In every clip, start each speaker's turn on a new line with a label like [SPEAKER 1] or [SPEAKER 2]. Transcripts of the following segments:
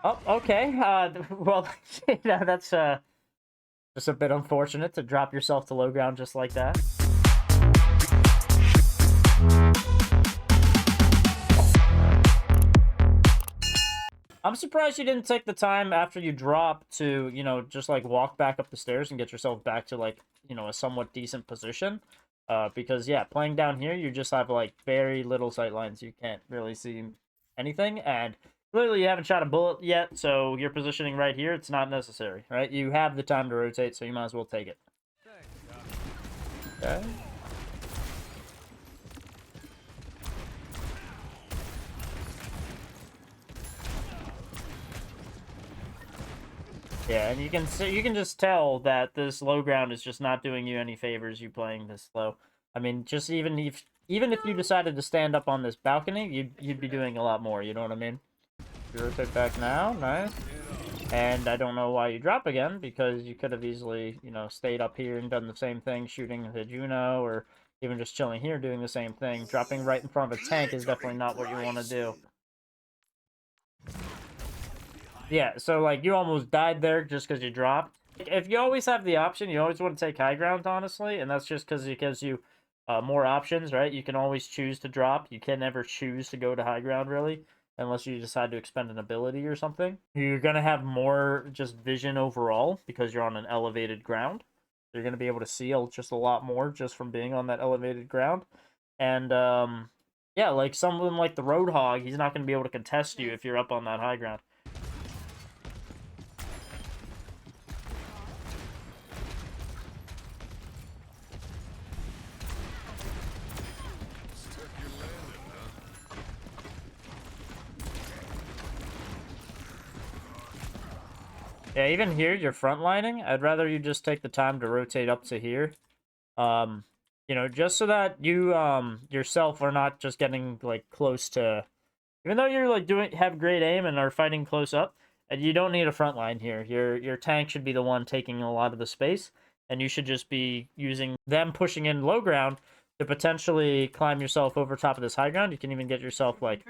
[SPEAKER 1] Oh, okay. Well, yeah, that's just a bit unfortunate to drop yourself to low ground just like that. I'm surprised you didn't take the time after you drop to, you know, just like walk back up the stairs and get yourself back to like, you know, a somewhat decent position. Because yeah, playing down here, you just have like very little sight lines. You can't really see anything, and clearly you haven't shot a bullet yet, so your positioning right here, it's not necessary, right? You have the time to rotate, so you might as well take it. Okay. Yeah, and you can just tell that this low ground is just not doing you any favors. You playing this low. I mean, just even if you decided to stand up on this balcony, you'd be doing a lot more. You know what I mean? You rotate back now, nice. And I don't know why you drop again, because you could have easily, you know, stayed up here and done the same thing, shooting the Juno, or even just chilling here doing the same thing. Dropping right in front of a tank is definitely not what you want to do. Yeah, so like you almost died there just because you dropped. If you always have the option, you always want to take high ground, honestly, and that's just because it gives you more options, right? You can always choose to drop. You can never choose to go to high ground, really, unless you decide to expend an ability or something. You're going to have more just vision overall because you're on an elevated ground. You're going to be able to see just a lot more just from being on that elevated ground. And yeah, like someone like the Roadhog, he's not going to be able to contest you if you're up on that high ground. Yeah, even here, you're frontlining. I'd rather you just take the time to rotate up to here. You know, just so that you, yourself are not just getting, like, close to... Even though you're, like, have great aim and are fighting close up, and you don't need a front line here. Your tank should be the one taking a lot of the space, and you should just be using them pushing in low ground to potentially climb yourself over top of this high ground. You can even get yourself, like,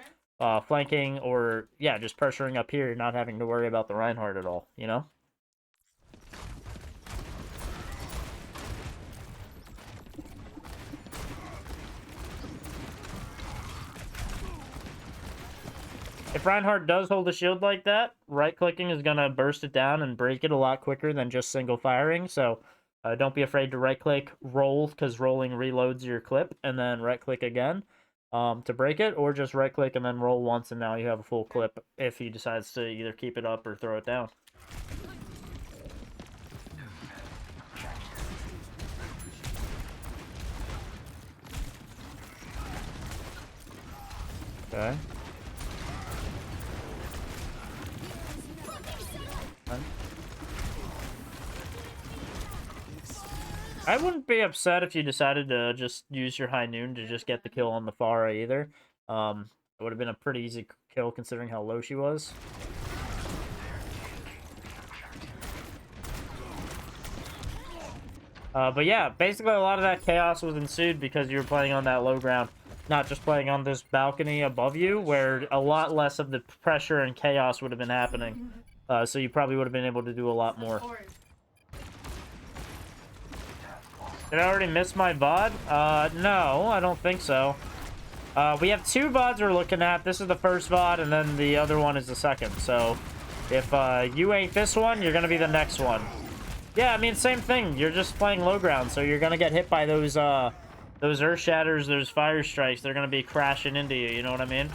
[SPEAKER 1] flanking or, yeah, just pressuring up here, not having to worry about the Reinhardt at all, you know? If Reinhardt does hold a shield like that, right-clicking is going to burst it down and break it a lot quicker than just single firing, so don't be afraid to right-click, roll, because rolling reloads your clip, and then right-click again to break it, or just right-click and then roll once, and now you have a full clip if he decides to either keep it up or throw it down. Okay. I wouldn't be upset if you decided to just use your high noon to just get the kill on the Pharah either. It would have been a pretty easy kill considering how low she was. But yeah, basically a lot of that chaos was ensued because you were playing on that low ground, not just playing on this balcony above you, where a lot less of the pressure and chaos would have been happening. So you probably would have been able to do a lot more. Did I already miss my VOD? No, I don't think so. We have two VODs we're looking at. This is the first VOD, and then the other one is the second. So if you ain't this one, you're going to be the next one. Yeah, I mean, same thing. You're just playing low ground, so you're going to get hit by those Earth Shatters, those Fire Strikes. They're going to be crashing into you, you know what I mean?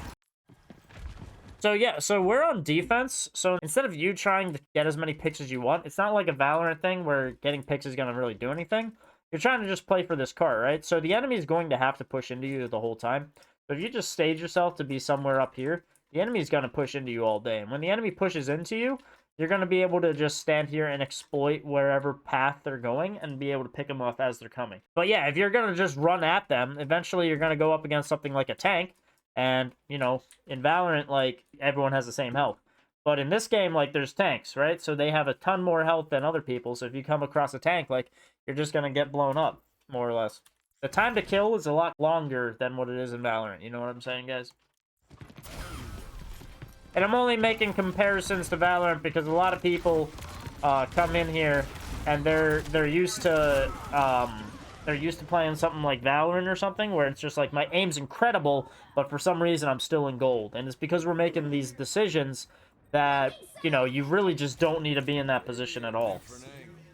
[SPEAKER 1] So yeah, so we're on defense. So instead of you trying to get as many picks as you want, it's not like a Valorant thing where getting picks is going to really do anything. You're trying to just play for this cart, right? So the enemy is going to have to push into you the whole time. But if you just stage yourself to be somewhere up here, the enemy is going to push into you all day. And when the enemy pushes into you, you're going to be able to just stand here and exploit wherever path they're going and be able to pick them off as they're coming. But yeah, if you're going to just run at them, eventually you're going to go up against something like a tank. And, you know, in Valorant, like, everyone has the same health. But in this game, like, there's tanks, right? So they have a ton more health than other people. So if you come across a tank, like, you're just going to get blown up, more or less. The time to kill is a lot longer than what it is in Valorant. You know what I'm saying, guys? And I'm only making comparisons to Valorant because a lot of people come in here and they're used to playing something like Valorant or something where it's just like my aim's incredible, but for some reason I'm still in gold. And it's because we're making these decisions that, you know, you really just don't need to be in that position at all.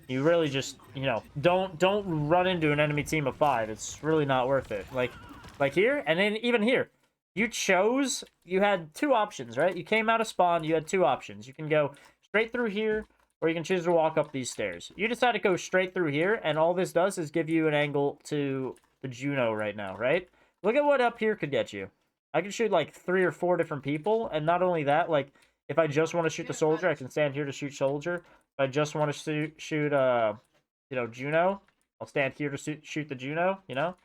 [SPEAKER 1] You really just, you know, don't run into an enemy team of 5. It's really not worth it. Like here, and then even here, you had 2 options, right? You came out of spawn, you had 2 options. You can go straight through here, or you can choose to walk up these stairs. You decide to go straight through here, and all this does is give you an angle to the Juno right now, right? Look at what up here could get you. I could shoot like 3 or 4 different people, and not only that, like, if I just want to shoot the soldier, I can stand here to shoot soldier. If I just want to shoot you know, Juno, I'll stand here to shoot the Juno, you know?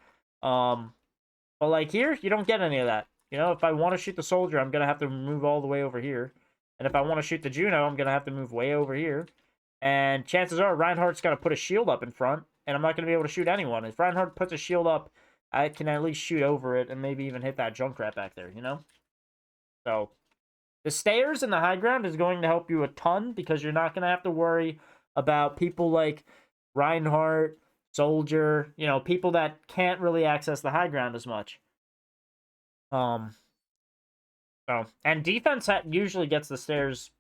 [SPEAKER 1] But like here, you don't get any of that. You know, if I want to shoot the soldier, I'm going to have to move all the way over here. And if I want to shoot the Juno, I'm going to have to move way over here. And chances are, Reinhardt's got to put a shield up in front, and I'm not going to be able to shoot anyone. If Reinhardt puts a shield up, I can at least shoot over it and maybe even hit that Junkrat back there, you know? So, the stairs and the high ground is going to help you a ton because you're not going to have to worry about people like Reinhardt, Soldier, you know, people that can't really access the high ground as much. So, and defense usually gets the stairs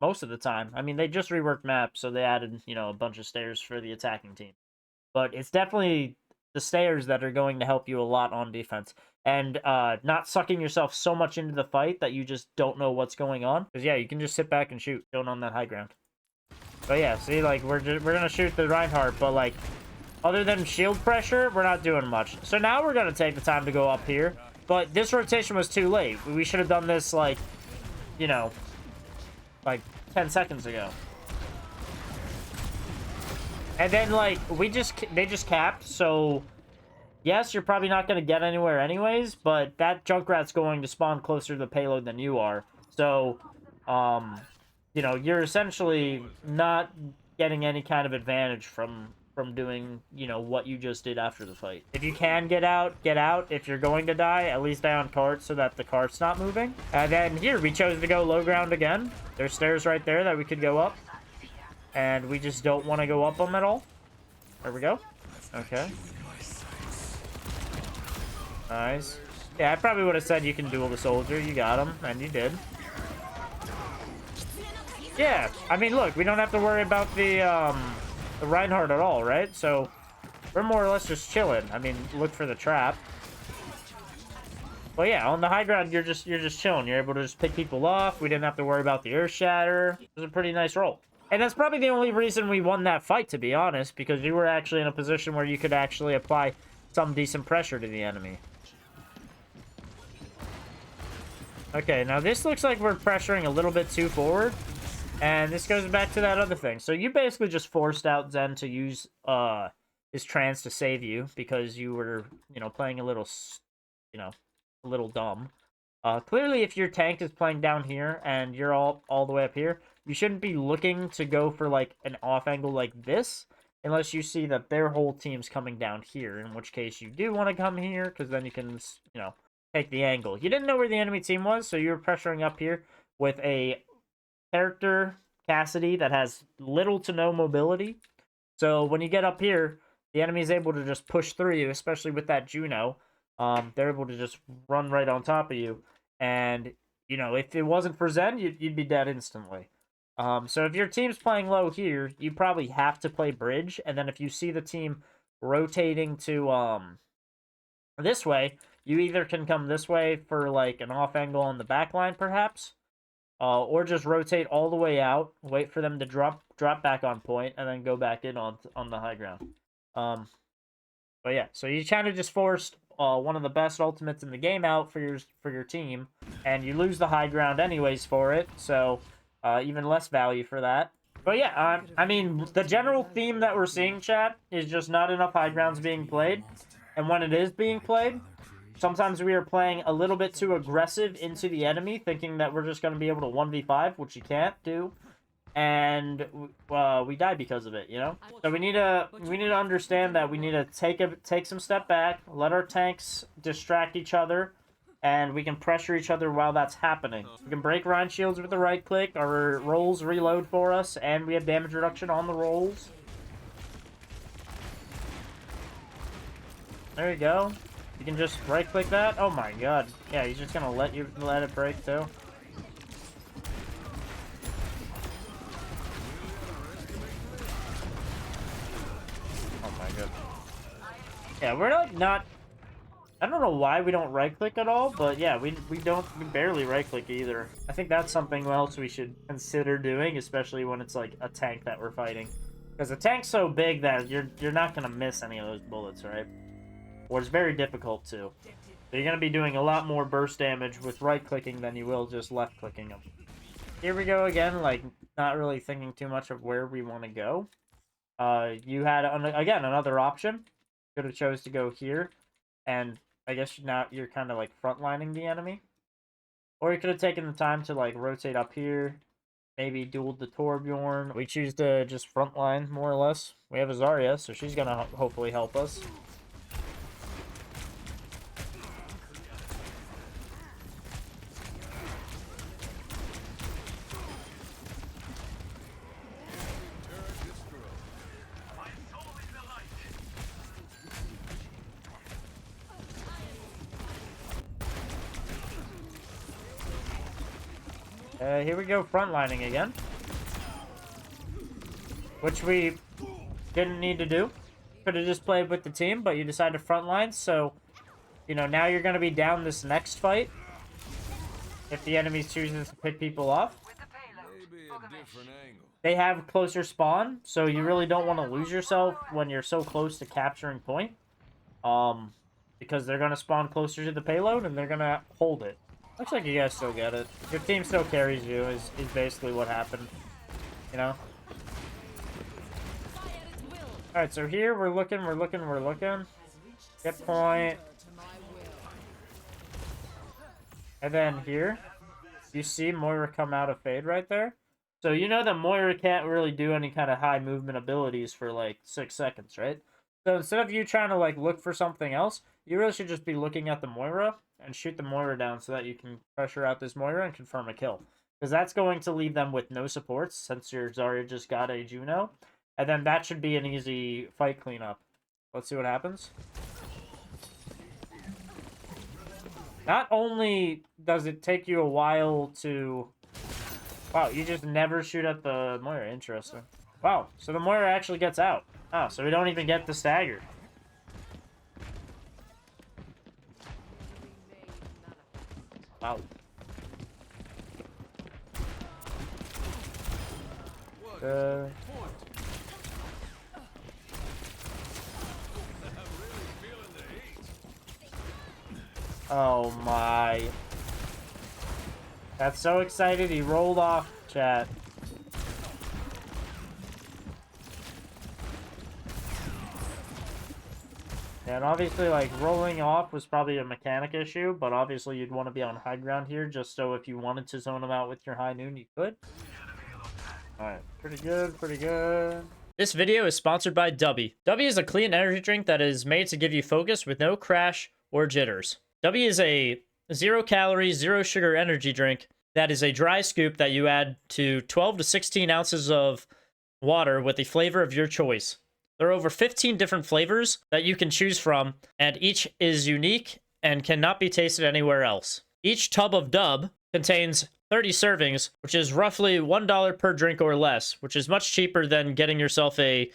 [SPEAKER 1] most of the time. I mean, they just reworked maps, so they added, you know, a bunch of stairs for the attacking team. But it's definitely the stairs that are going to help you a lot on defense. And not sucking yourself so much into the fight that you just don't know what's going on. Because, yeah, you can just sit back and shoot, going on that high ground. But, yeah, see, like, we're going to shoot the Reinhardt, but, like, other than shield pressure, we're not doing much. So now we're going to take the time to go up here. But this rotation was too late. We should have done this, like, you know, like 10 seconds ago. And then, like, they just capped, so yes, you're probably not going to get anywhere anyways, but that Junkrat's going to spawn closer to the payload than you are. So, you know, you're essentially not getting any kind of advantage from doing, you know, what you just did after the fight. If you can get out, get out. If you're going to die, at least die on cart so that the cart's not moving. And then here, we chose to go low ground again. There's stairs right there that we could go up. And we just don't want to go up them at all. There we go. Okay. Nice. Yeah, I probably would have said you can duel the soldier. You got him, and you did. Yeah, I mean, look, we don't have to worry about the Reinhardt at all, right? So we're more or less just chilling. I mean, look for the trap. Well, yeah, on the high ground, you're just chilling. You're able to just pick people off. We didn't have to worry about the earth shatter. It was a pretty nice roll. And that's probably the only reason we won that fight, to be honest, because you were actually in a position where you could actually apply some decent pressure to the enemy. Okay, now this looks like we're pressuring a little bit too forward. And this goes back to that other thing. So you basically just forced out Zen to use his trance to save you because you were, you know, playing a little, you know, a little dumb. Clearly, if your tank is playing down here and you're all the way up here, you shouldn't be looking to go for, like, an off angle like this unless you see that their whole team's coming down here, in which case you do want to come here because then you can, you know, take the angle. You didn't know where the enemy team was, so you were pressuring up here with a character, Cassidy, that has little to no mobility. So when you get up here, the enemy is able to just push through you, especially with that Juno. They're able to just run right on top of you. And, you know, if it wasn't for Zen, you'd be dead instantly. So if your team's playing low here, you probably have to play bridge. And then if you see the team rotating to this way, you either can come this way for, like, an off angle on the back line, perhaps. Or just rotate all the way out, wait for them to drop back on point, and then go back in on the high ground. But yeah, so you kind of just forced one of the best ultimates in the game out for your team, and you lose the high ground anyways for it, so even less value for that. But yeah, I mean, the general theme that we're seeing, chat, is just not enough high grounds being played, and when it is being played, sometimes we are playing a little bit too aggressive into the enemy, thinking that we're just going to be able to 1v5, which you can't do, and we die because of it, you know? So we need to understand that we need to take some step back, let our tanks distract each other, and we can pressure each other while that's happening. We can break Rhine shields with the right click, our rolls reload for us, and we have damage reduction on the rolls. There you go. You can just right click that. Oh my god. Yeah, he's just gonna let it break too. Oh my god. Yeah, we're not I don't know why we don't right click at all, but yeah, we barely right click either. I think that's something else we should consider doing, especially when it's like a tank that we're fighting. Because the tank's so big that you're not gonna miss any of those bullets, right? Or it's very difficult to. So you're gonna be doing a lot more burst damage with right clicking than you will just left clicking them. Here we go again, like not really thinking too much of where we want to go. You had again another option. Could have chose to go here, and I guess now you're kind of like frontlining the enemy. Or you could have taken the time to like rotate up here, maybe dueled the Torbjorn. We choose to just frontline more or less. We have a Zarya, so she's gonna hopefully help us. Here we go, frontlining again. Which we didn't need to do. Could have just played with the team, but you decided to frontline, so, you know, now you're going to be down this next fight. If the enemy chooses to pick people off. They have closer spawn, so you really don't want to lose yourself when you're so close to capturing point. Because they're going to spawn closer to the payload, and they're going to hold it. Looks like you guys still get it. Your team still carries you, is basically what happened. You know? Alright, so here we're looking. Get point. And then here, you see Moira come out of Fade right there. So you know that Moira can't really do any kind of high movement abilities for like 6 seconds, right? So instead of you trying to like look for something else, you really should just be looking at the Moira and shoot the Moira down so that you can pressure out this Moira and confirm a kill. Because that's going to leave them with no supports since your Zarya just got a Juno. And then that should be an easy fight cleanup. Let's see what happens. Not only does it take you a while to... Wow, you just never shoot at the Moira. Interesting. Wow, so the Moira actually gets out. Oh, so we don't even get the stagger. Wow. Oh my. That's so excited he rolled off, chat. And obviously, like, rolling off was probably a mechanic issue, but obviously you'd want to be on high ground here, just so if you wanted to zone them out with your high noon, you could. Alright, pretty good, pretty good. This video is sponsored by Dubby. Dubby is a clean energy drink that is made to give you focus with no crash or jitters. Dubby is a 0-calorie, 0-sugar energy drink that is a dry scoop that you add to 12 to 16 ounces of water with a flavor of your choice. There are over 15 different flavors that you can choose from, and each is unique and cannot be tasted anywhere else. Each tub of Dub contains 30 servings, which is roughly $1 per drink or less, which is much cheaper than getting yourself a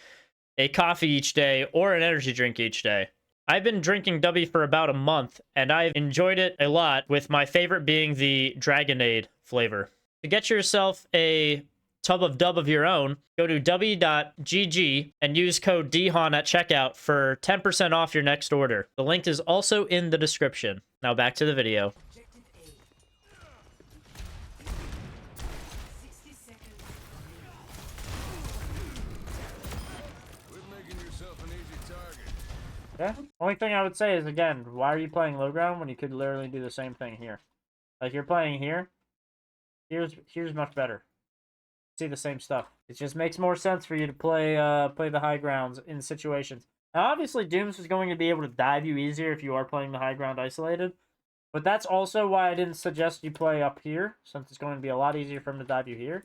[SPEAKER 1] coffee each day or an energy drink each day. I've been drinking Dubby for about a month, and I've enjoyed it a lot, with my favorite being the Dragonade flavor. To get yourself a tub of Dub of your own, go to dubby.gg and use code DHAN at checkout for 10% off your next order. The link is also in the description. Now back to the video. Yeah, only thing I would say is, again, why are you playing low ground when you could literally do the same thing here? Like, you're playing here. Here's much better. See the same stuff. It just makes more sense for you to play the high grounds in situations. Now, obviously, Dooms is going to be able to dive you easier if you are playing the high ground isolated. But that's also why I didn't suggest you play up here, since it's going to be a lot easier for him to dive you here.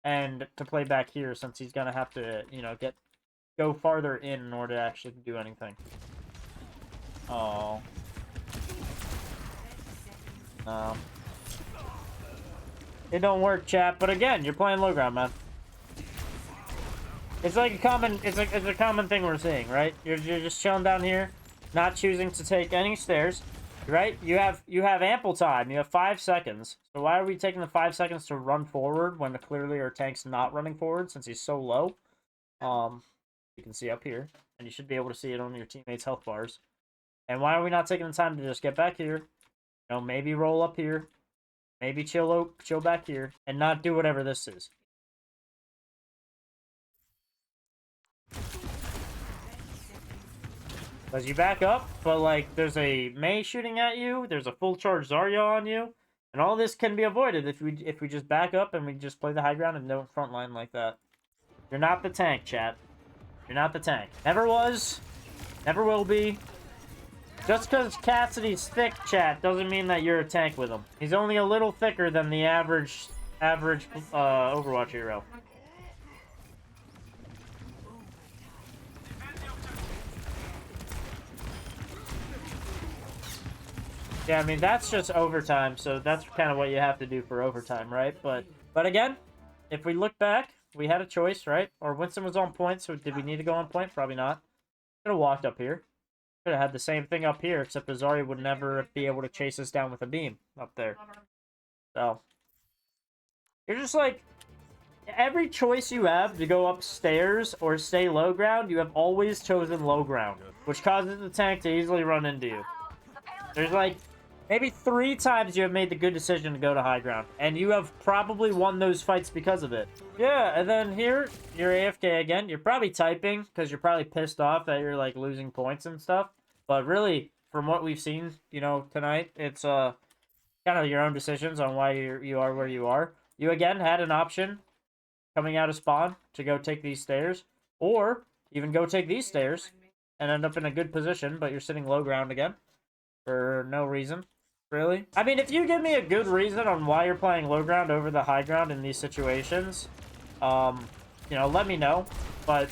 [SPEAKER 1] And to play back here, since he's going to have to, you know, go farther in order to actually do anything. Oh. No. It don't work, chat. But again, you're playing low ground, man. It's like a common, it's a common thing we're seeing, right? You're just chilling down here, not choosing to take any stairs, right? You have ample time. You have 5 seconds. So why are we taking the 5 seconds to run forward when clearly our tank's not running forward since he's so low? You can see up here, and you should be able to see it on your teammates' health bars. And why are we not taking the time to just get back here? You know, maybe roll up here, maybe chill back here, and not do whatever this is. Because you back up, but like there's a Mei shooting at you, there's a full charge Zarya on you, and all this can be avoided if we just back up and we just play the high ground and don't front line like that. You're not the tank, chat. You're not the tank. Never was, never will be. Just because Cassidy's thick, chat, doesn't mean that you're a tank with him. He's only a little thicker than the average Overwatch hero. Yeah, I mean, that's just overtime, so that's kind of what you have to do for overtime, right? But again, if we look back, we had a choice, right? Or Winston was on point, so did we need to go on point? Probably not. Could have walked up here. Could have had the same thing up here, except Zarya would never be able to chase us down with a beam up there. So, you're just like, every choice you have to go upstairs or stay low ground, you have always chosen low ground, which causes the tank to easily run into you. There's like, maybe 3 times you have made the good decision to go to high ground, and you have probably won those fights because of it. Yeah, and then here, you're AFK again. You're probably typing, because you're probably pissed off that you're, like, losing points and stuff. But really, from what we've seen, you know, tonight, it's kind of your own decisions on why you are where you are. You, again, had an option coming out of spawn to go take these stairs, or even go take these stairs and end up in a good position, but you're sitting low ground again for no reason. Really? I mean, if you give me a good reason on why you're playing low ground over the high ground in these situations, you know, let me know. But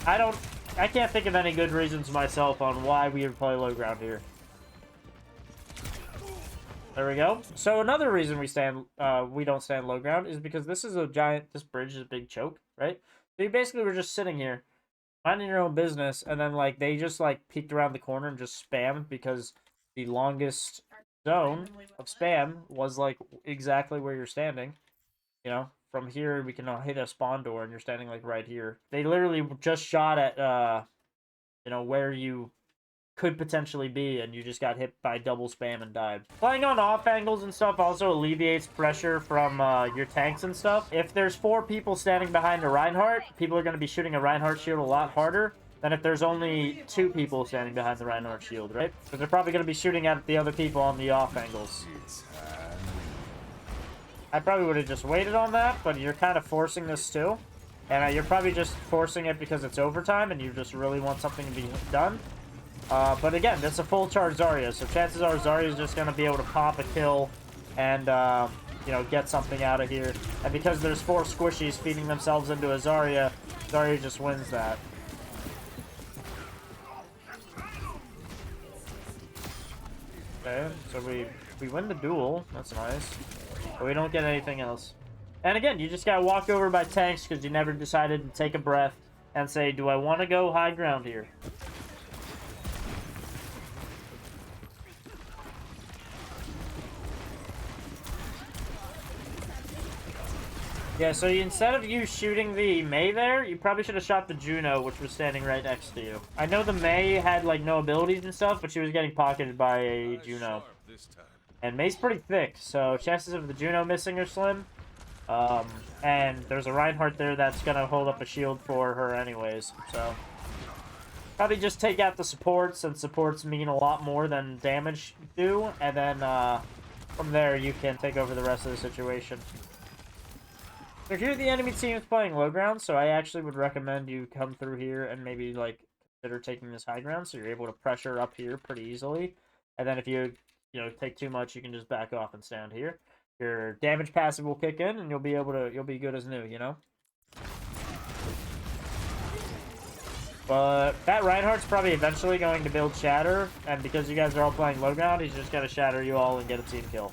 [SPEAKER 1] I can't think of any good reasons myself on why we would play low ground here. There we go. So another reason we don't stand low ground is because this bridge is a big choke, right? So you basically were just sitting here, minding your own business, and then, like, they just, like, peeked around the corner and just spammed because the longest zone of spam was like exactly where you're standing. You know, from here we can hit a spawn door and you're standing like right here. They literally just shot at you know, where you could potentially be, and you just got hit by double spam and died. Playing on off angles and stuff also alleviates pressure from your tanks and stuff. If there's 4 people standing behind a Reinhardt, people are going to be shooting a Reinhardt shield a lot harder than if there's only 2 people standing behind the Reinhardt shield, right? Because they're probably going to be shooting at the other people on the off angles. I probably would have just waited on that, but you're kind of forcing this too. And you're probably just forcing it because it's overtime and you just really want something to be done. But again, that's a full charge Zarya, so chances are Zarya is just going to be able to pop a kill and, you know, get something out of here. And because there's 4 squishies feeding themselves into a Zarya, Zarya just wins that. Okay, so we win the duel. That's nice. But we don't get anything else. And again, you just got walked over by tanks because you never decided to take a breath and say, do I want to go high ground here? Yeah, so instead of you shooting the Mei there, you probably should have shot the Juno, which was standing right next to you. I know the Mei had, like, no abilities and stuff, but she was getting pocketed by a Juno. And Mei's pretty thick, so chances of the Juno missing are slim. And there's a Reinhardt there that's gonna hold up a shield for her anyways, so... Probably just take out the supports, and supports mean a lot more than damage do, and then, from there you can take over the rest of the situation. So here the enemy team is playing low ground, so I actually would recommend you come through here and maybe, like, consider taking this high ground, so you're able to pressure up here pretty easily. And then if you you know, take too much, you can just back off and stand here. Your damage passive will kick in, and you'll be good as new, you know? But that Reinhardt's probably eventually going to build Shatter, and because you guys are all playing low ground, he's just gonna Shatter you all and get a team kill.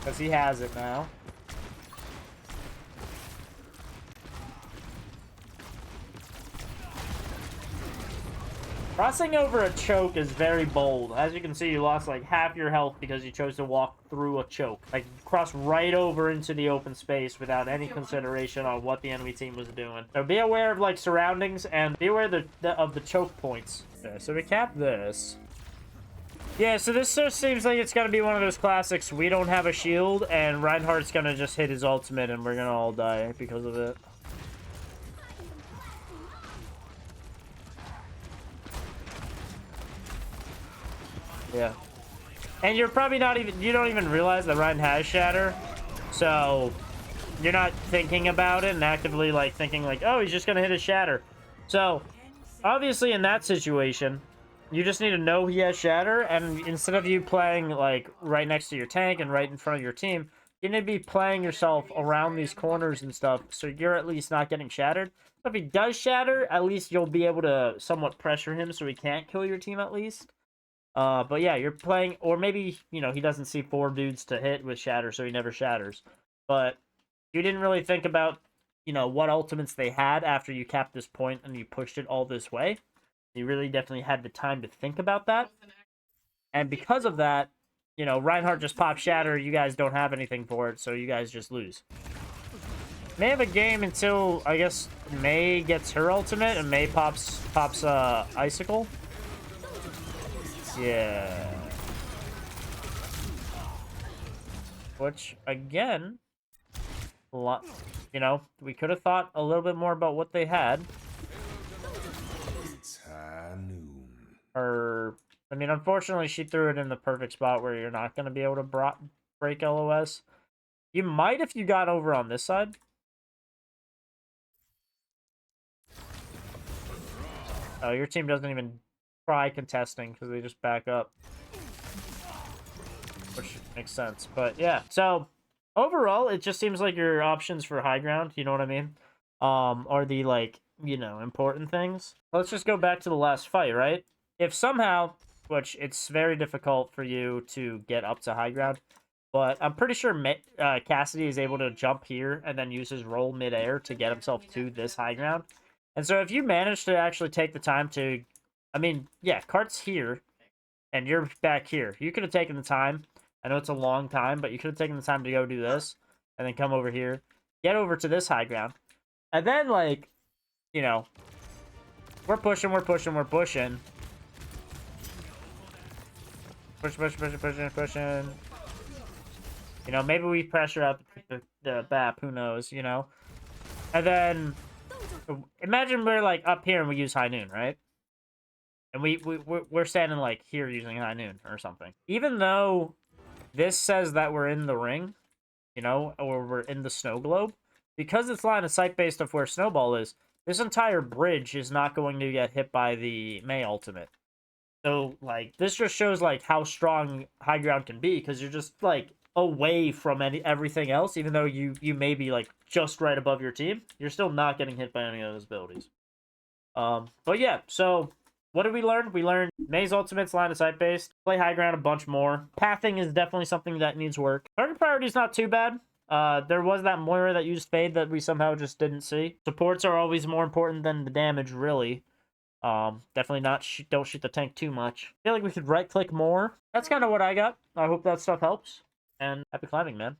[SPEAKER 1] Because he has it now. Crossing over a choke is very bold. As you can see, you lost like half your health because you chose to walk through a choke. Like, cross right over into the open space without any consideration on what the enemy team was doing. So be aware of, like, surroundings, and be aware of the choke points. Okay, so we cap this. Yeah, so this just seems like it's gonna be one of those classics. We don't have a shield, and Reinhardt's gonna just hit his ultimate, and we're gonna all die because of it. Yeah. And you're probably not even, you don't even realize that Ryan has Shatter. So, you're not thinking about it and actively, like, thinking, like, oh, he's just gonna hit his Shatter. So, obviously, in that situation, you just need to know he has Shatter, and instead of you playing, like, right next to your tank and right in front of your team, you need to be playing yourself around these corners and stuff, so you're at least not getting shattered. So if he does Shatter, at least you'll be able to somewhat pressure him so he can't kill your team at least. But yeah, you're playing, or maybe, you know, he doesn't see 4 dudes to hit with Shatter, so he never shatters. But you didn't really think about, you know, what ultimates they had after you capped this point and you pushed it all this way. You really definitely had the time to think about that. And because of that, you know, Reinhardt just popped Shatter, you guys don't have anything for it, so you guys just lose. May have a game until, I guess, Mei gets her ultimate and Mei pops Icicle. Yeah. Which, again, you know, we could have thought a little bit more about what they had. Or, I mean, unfortunately, she threw it in the perfect spot where you're not going to be able to break LOS. You might if you got over on this side. Oh, your team doesn't even try contesting because they just back up. Which makes sense. But yeah, so overall, it just seems like your options for high ground, you know what I mean? Are the, like, you know, important things. Let's just go back to the last fight, right? If somehow, which it's very difficult for you to get up to high ground, but I'm pretty sure Cassidy is able to jump here and then use his roll midair to get himself to this high ground. And so if you manage to actually take the time to, I mean, yeah, Cart's here, and you're back here. You could have taken the time. I know it's a long time, but you could have taken the time to go do this, and then come over here, get over to this high ground, and then, like, you know, we're pushing. Push. You know, maybe we pressure out the BAP, who knows, you know? And then, imagine we're, like, up here and we use High Noon, right? And we're standing, like, here using High Noon or something. Even though this says that we're in the ring, you know, or we're in the snow globe, because it's line of sight based off where Snowball is, this entire bridge is not going to get hit by the Mei ultimate. So, like, this just shows, like, how strong high ground can be, because you're just, like, away from everything else, even though you may be, like, just right above your team. You're still not getting hit by any of those abilities. But yeah, so what did we learn? We learned Mei's ultimate's line of sight based. Play high ground a bunch more. Pathing is definitely something that needs work. Target priority is not too bad. There was that Moira that used Fade that we somehow just didn't see. Supports are always more important than the damage, really. Definitely not, don't shoot the tank too much. I feel like we could right-click more. That's kind of what I got. I hope that stuff helps. And happy climbing, man.